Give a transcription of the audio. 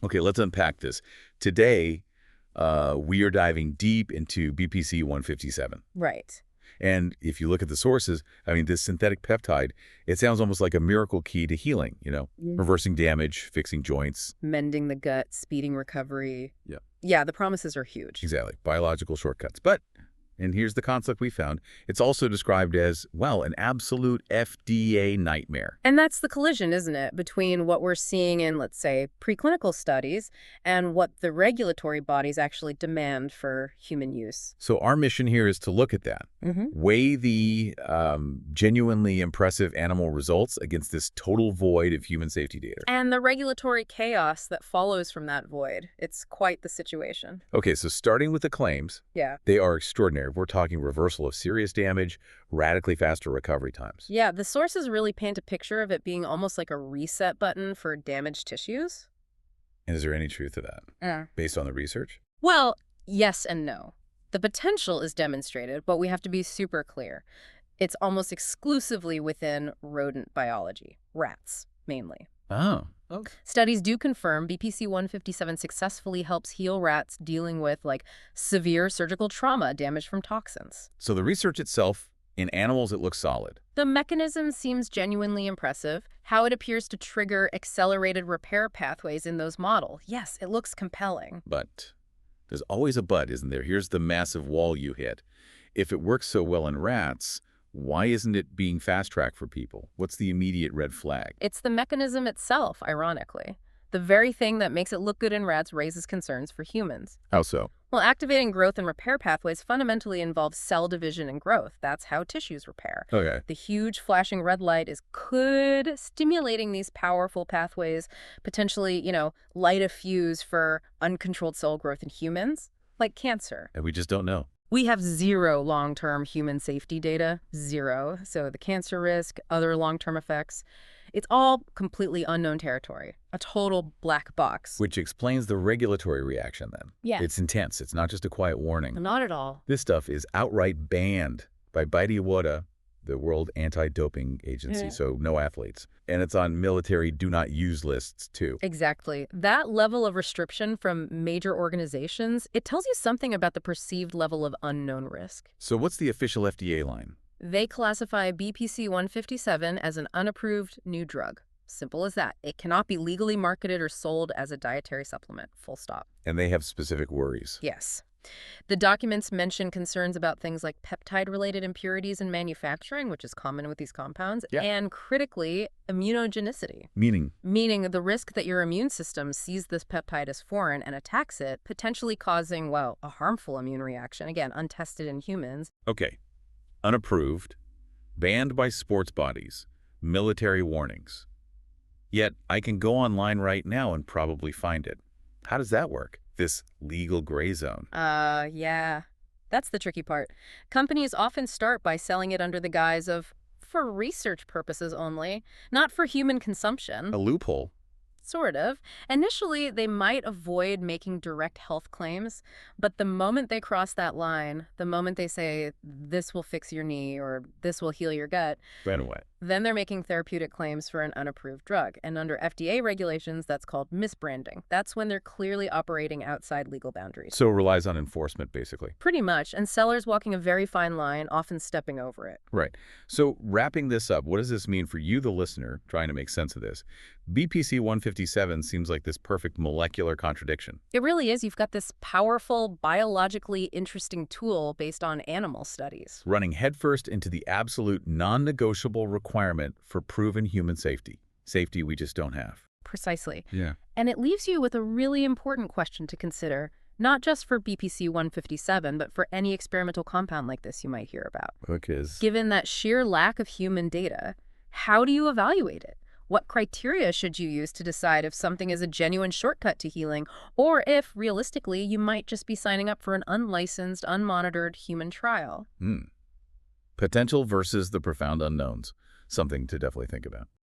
Okay, let's unpack this. Today, we are diving deep into BPC-157. Right. And if you look at the sources, I mean, this synthetic peptide, it sounds almost like a miracle key to healing, reversing damage, fixing joints. Mending the gut, speeding recovery. Yeah. Yeah, the promises are huge. Exactly. Biological shortcuts. But, and here's the concept we found, it's also described as, well, an absolute FDA nightmare. And that's the collision, isn't it, between what we're seeing in, let's say, preclinical studies and what the regulatory bodies actually demand for human use. So our mission here is to look at that, weigh the genuinely impressive animal results against this total void of human safety data. And the regulatory chaos that follows from that void. It's quite the situation. Okay, so starting with the claims, Yeah. they are extraordinary. We're talking reversal of serious damage, radically faster recovery times. Yeah, the sources really paint a picture of it being almost like a reset button for damaged tissues. And is there any truth to that, based on the research? Well, yes and no. The potential is demonstrated, but we have to be super clear. It's almost exclusively within rodent biology, rats mainly. Oh, okay. Studies do confirm BPC-157 successfully helps heal rats dealing with, like, severe surgical trauma, damage from toxins. So the research itself, in animals, it looks solid. The mechanism seems genuinely impressive. How it appears to trigger accelerated repair pathways in those models. Yes, it looks compelling. But there's always a but, isn't there? Here's the massive wall you hit. If it works so well in rats, why isn't it being fast-tracked for people? What's the immediate red flag? It's the mechanism itself, ironically. The very thing that makes it look good in rats raises concerns for humans. How so? Well, activating growth and repair pathways fundamentally involves cell division and growth. That's how tissues repair. Okay. The huge flashing red light is stimulating these powerful pathways, potentially, light a fuse for uncontrolled cell growth in humans, like cancer. And we just don't know. We have zero long-term human safety data, zero. So the cancer risk, other long-term effects, it's all completely unknown territory, a total black box. Which explains the regulatory reaction then. Yeah. It's intense. It's not just a quiet warning. Not at all. This stuff is outright banned by BPC-157, the World Anti-Doping Agency, so no athletes. And it's on military do-not-use lists, too. Exactly. That level of restriction from major organizations, it tells you something about the perceived level of unknown risk. So what's the official FDA line? They classify BPC-157 as an unapproved new drug. Simple as that. It cannot be legally marketed or sold as a dietary supplement. Full stop. And they have specific worries. Yes. The documents mention concerns about things like peptide-related impurities in manufacturing, which is common with these compounds, and critically, immunogenicity. Meaning? Meaning the risk that your immune system sees this peptide as foreign and attacks it, potentially causing, well, a harmful immune reaction, again, untested in humans. Okay. Unapproved, banned by sports bodies, military warnings. Yet I can go online right now and probably find it. How does that work? This legal gray zone. Yeah. That's the tricky part. Companies often start by selling it under the guise of, for research purposes only, not for human consumption. A loophole. Sort of. Initially, they might avoid making direct health claims, but the moment they cross that line, the moment they say, this will fix your knee or this will heal your gut, Then what? then they're making therapeutic claims for an unapproved drug. And under FDA regulations, that's called misbranding. That's when they're clearly operating outside legal boundaries. So it relies on enforcement, basically. Pretty much, and sellers walking a very fine line, often stepping over it. Right. So wrapping this up, what does this mean for you, the listener, trying to make sense of this? BPC-157 seems like this perfect molecular contradiction. It really is. You've got this powerful, biologically interesting tool based on animal studies. Running headfirst into the absolute non-negotiable requirement for proven human safety. Safety we just don't have. Precisely. Yeah. And it leaves you with a really important question to consider, not just for BPC-157, but for any experimental compound like this you might hear about. Because Given that sheer lack of human data, how do you evaluate it? What criteria should you use to decide if something is a genuine shortcut to healing, or if, realistically, you might just be signing up for an unlicensed, unmonitored human trial? Potential versus the profound unknowns. Something to definitely think about.